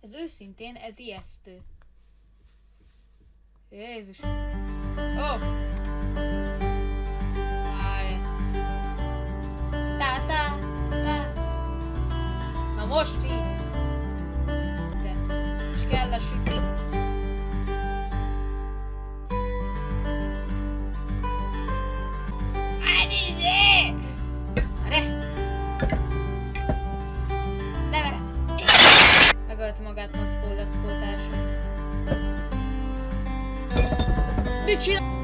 Ez őszintén, ez ijesztő. Jézus. Ó! Várj. Tá. Na most így. De. És kell a sütni. Megölte magát Maszkó Lackó társam. Mit csinál?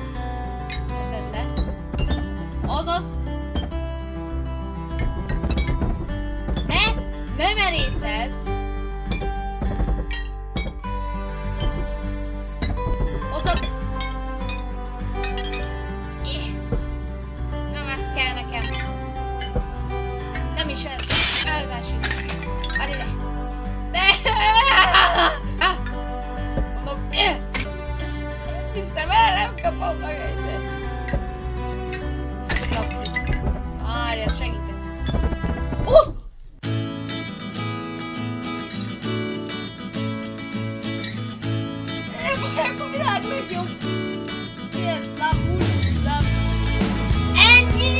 Tedd le. Azaz. Ne merészed! Hozod! Nem ezt kell nekem. Nem is ez. Elzásít. Adj ide. Mondom, hiszem el, nem kapom meg egyet. Várja, segítek. Húsz! Én a világ legjobb. Yes, lám. Ennyi!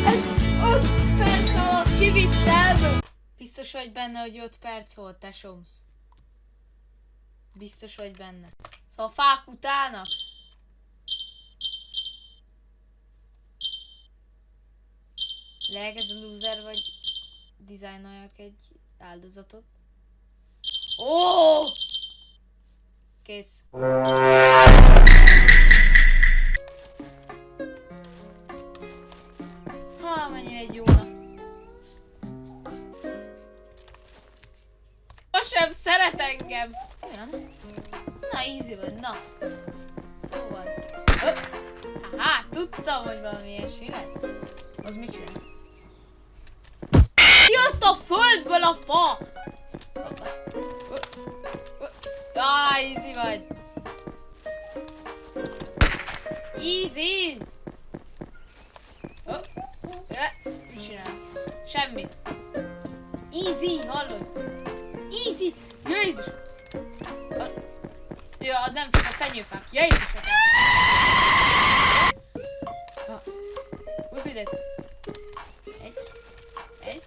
Ez 5 perc alatt kivittem! Biztos vagy benne, hogy 5 perc volt, tesómsz? Biztos vagy benne. Szóval a fák utálnak? Lehet ez a loser, vagy dizájnoljak egy áldozatot? Ó! Kész. Ha, mennyire egy jó nap. Most sem szeret engem. Olyan? Na, easy vagy, na. Szóval. Aha, tudtam, hogy valami ilyesmi lesz. Az mit csinál? Jött a földből a fa! Easy vagy. Easy! Mit csinálsz? Semmit. Easy, hallod? Easy! Jézus! Ja, az nem a fenyőfák. Jézus! Húzz ide! Egy.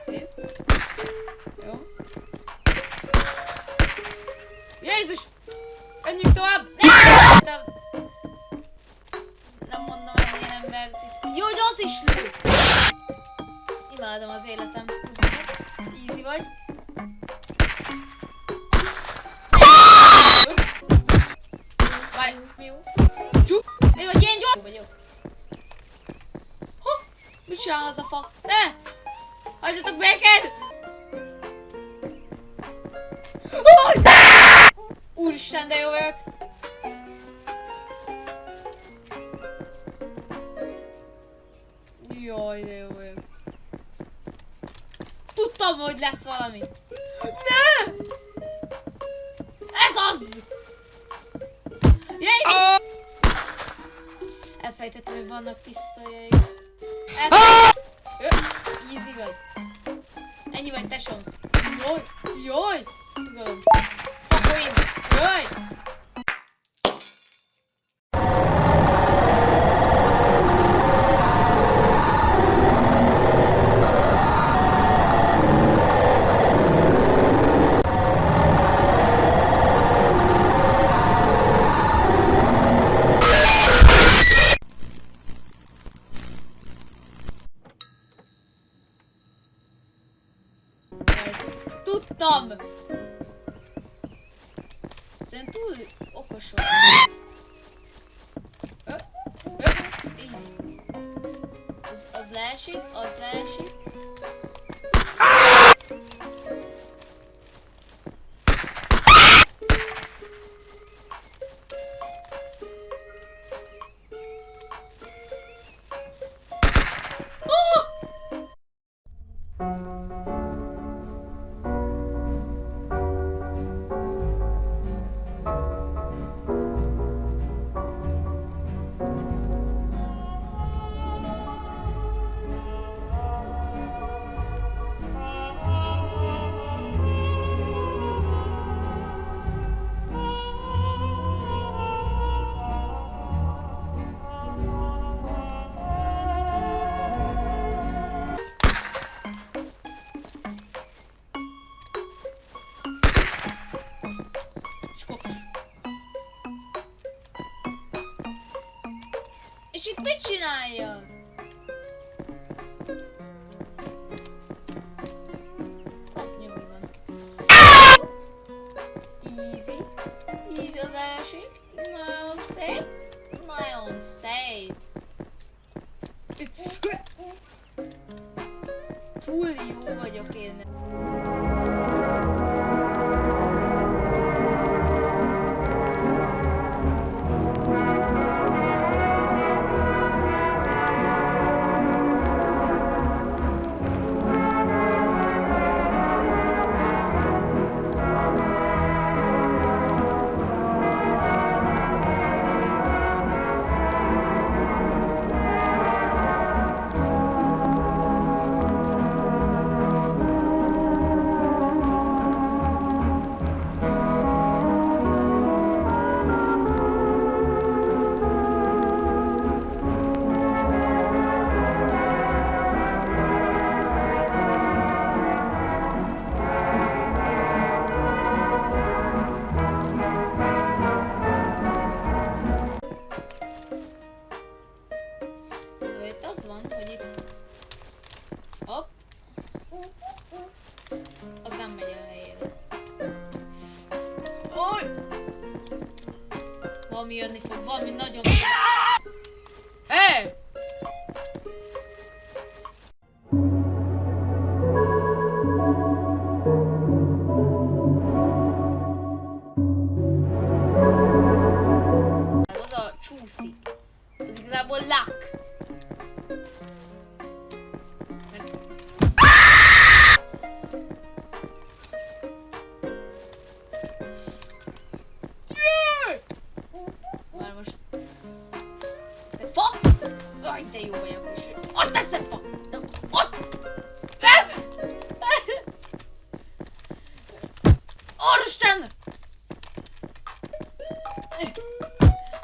Szép. Jó. Jézus! Menjünk tovább! Nem mondom, ennél nem verzi. Jó, hogy az is lő! Imádom az életem. Húzz ide. Easy vagy. Várj, mi jó? Csuk! Miért vagy ilyen gyors? Vagyok. Mit csinál az a fa? Ne! Hagyjatok békén! Úristen, de jó vagyok! Jaj, de jó vagyok. Tudtam, hogy lesz valami. Ne! Ez az! Jaj! Elfejtettem, hogy vannak pisztolyaik. Easy vagy. Ennyi vagy, tesómsz. Jaj! Tudom. Akkor én. Jaj! Tudtam! Szerintem túl okos vagy. Easy. Az leesik, az leesik. Itt mit csináljak? Hát nyugodtan. Easy. Easy az első. Nagyon szép. Nagyon szép. Túl jó vagyok én. Hopp. Az nem megy el helyére. Oj! Valami jönni fog, valami nagyon... Hey! Oda csúszik. Ez igazából luck. De jó vagyok is. Ott teszem fa! Ott! Nem! Úristen!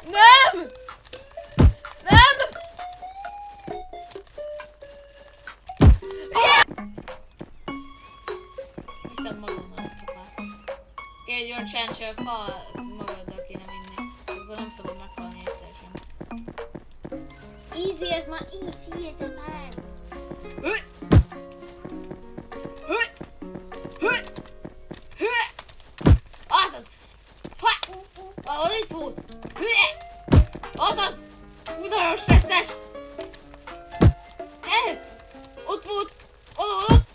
Nem! Nem! Viszem magammal ezt a fát. Egy olyan csáncsa a fát magaddal kéne vinni. Akkor nem szabad meghalni egyszer sem. Easy, ez ma easy, ez a már. Azaz! Valahol itt volt! Azaz! Nagyon stresszes! Ott volt! Ott!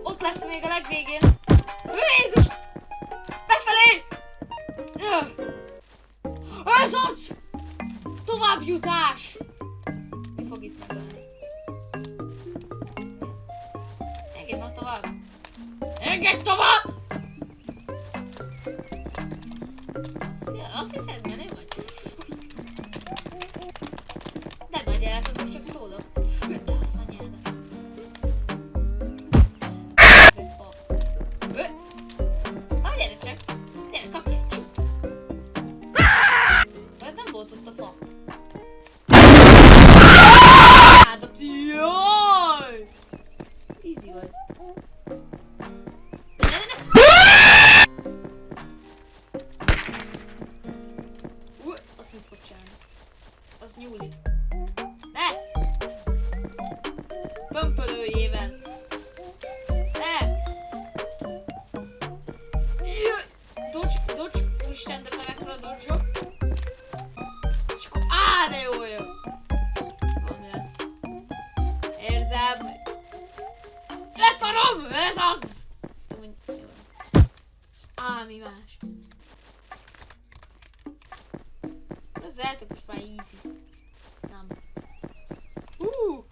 Ott lesz még a legvégén! Jézus! Befelé! Ez az! Továbbjutás! Mi fog itt megállni? Engedj már tovább! Engedj tovább! Azt hiszed, menő vagy? De majd el, azok csak szólok. Az anyádat. Gyere csak! Gyere, kapj egy! Nem volt ott a fa. Jaj! Easy vagy. Azt mit fog csinálni? Az nyúlik. Ne! Pömpölőjével. Ne! Dodge. Úristen, de mekkora dodge-ok. És akkor... de jó vagyok. Valami lesz. Érzem. Leszarom! Ez az! Mi más? Ez eltek most már easy. Nem. Új!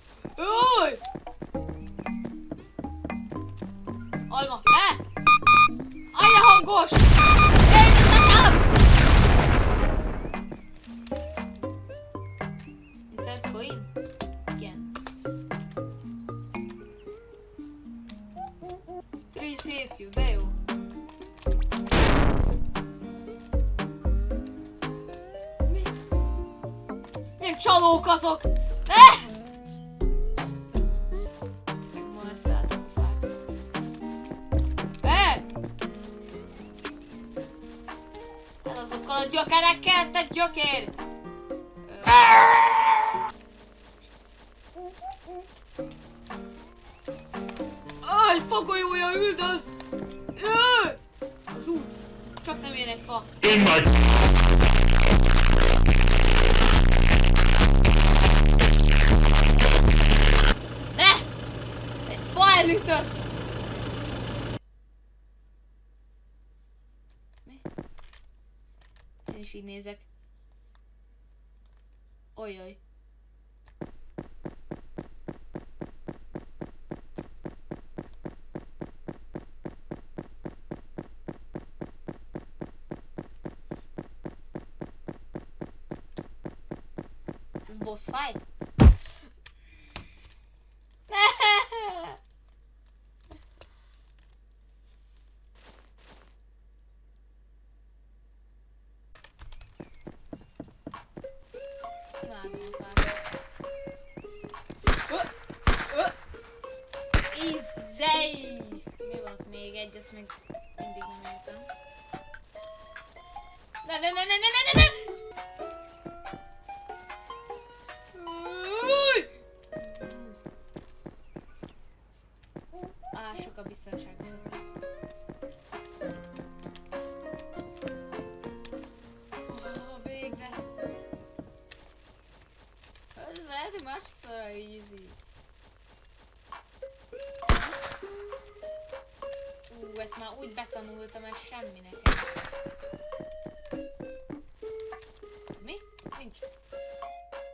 Alma, le! Ajde hangos! Érdetem! Insert coin? Igen. 3 hit you, de jó. Milyen csalók azok! Megmolesztáltak a fák. Ez azokkal a gyökerekkel, te gyökér! golyója üldöz! Jaj! Az út. Csak nem jön egy fa. Ne! Egy fa elütött! Mi? Én is így nézek. Ojjaj. Ez boss fight? Izei! Mi van ott még egy, ezt még mindig nem értem. Ne! Sok a biztonság. Végre. Ez lehet, hogy másodszorra easy. Ezt már úgy betanultam, ez semmi nekem. Mi? Nincs.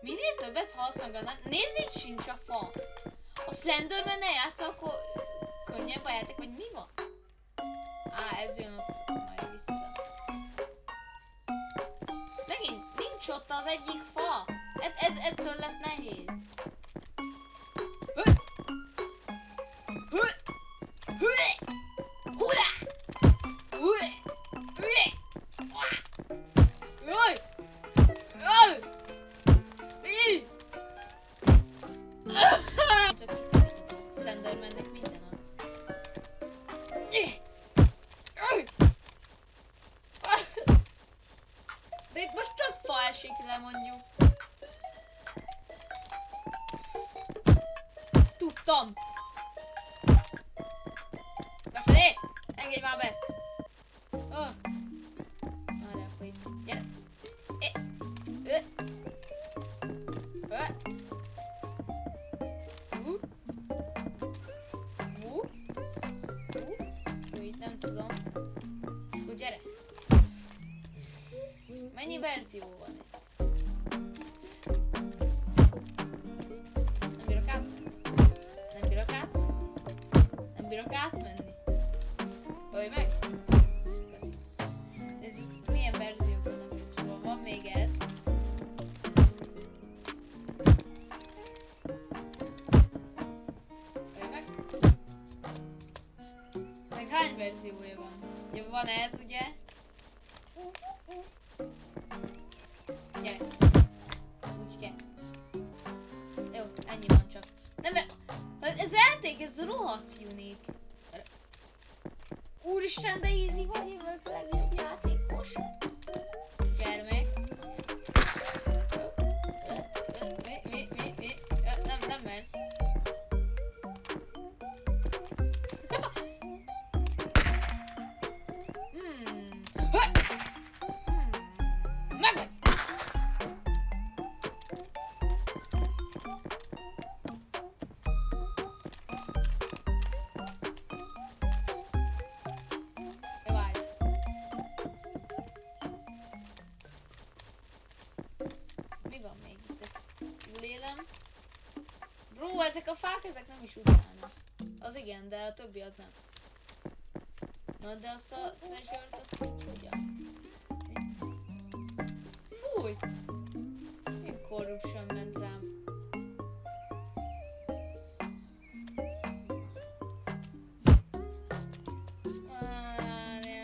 Minél többet halsz meg a... Nézd, itt sincs a fa. A Slenderman-nel játszol, akkor könnyebb a játék, hogy mi van? Ez jön ott majd vissza. Megint nincs ott az egyik fa. Ettől lett nehéz. Slendermannek minden az. De itt most több fa esik le, mondjuk. Tudtam! Befelé! Engedj már be! Várj, akkor itt. Gyere! Itt nem tudom. Akkor gyere! Mennyi verzió van itt? Nem bírok átmenni. Nem bírok átmenni. Nem bírok átmenni. Ölj meg! Köszi. Nézzük, milyen verziók vannak itt. Szóval van még ez. Ölj meg! Ennek hány verziója van? Ugye van ez, ugye? Gyere! Úgy kell. Jó, ennyi van csak. Nem, ez játék, ez rohadt unique. Úristen, de easy vagy, én vagyok a legjobb játékos. Gyermek. Mi? Nem mersz. Megvagy! Várj. Mi van még itt? Ezt jól élem. Bro, ezek a fák, ezek nem is utálnak. Az igen, de a többi az nem. Na, de azt a treasure-t azt így hogyan? Fúj! Milyen corruption ment rám.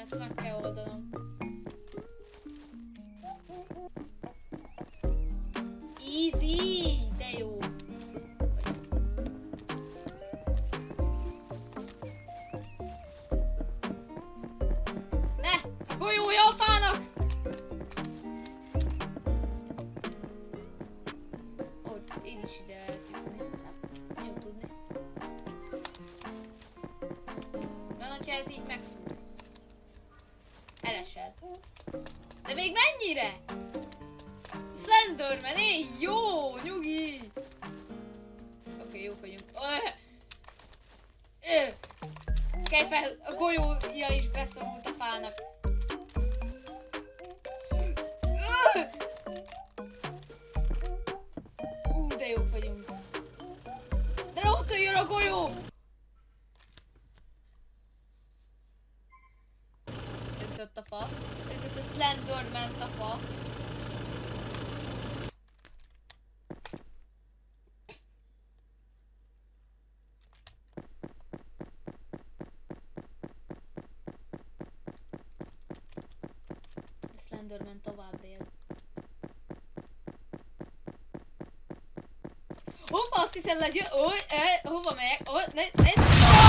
Ezt meg kell oldanom. Easy! De jó! Ne! Golyója a fának! hogyha ez így megszúr. Elesed. De még mennyire? Slenderman, jó, nyugi! Oké, jók vagyunk. Kejfel, a golyója is beszorult a fának. De jók vagyunk. De ott jön a golyó! Öntött a fa. Öntött a Slenderman a fa. Slenderman tovább él. Hova azt hiszem legyő? Hova megyek? Ne!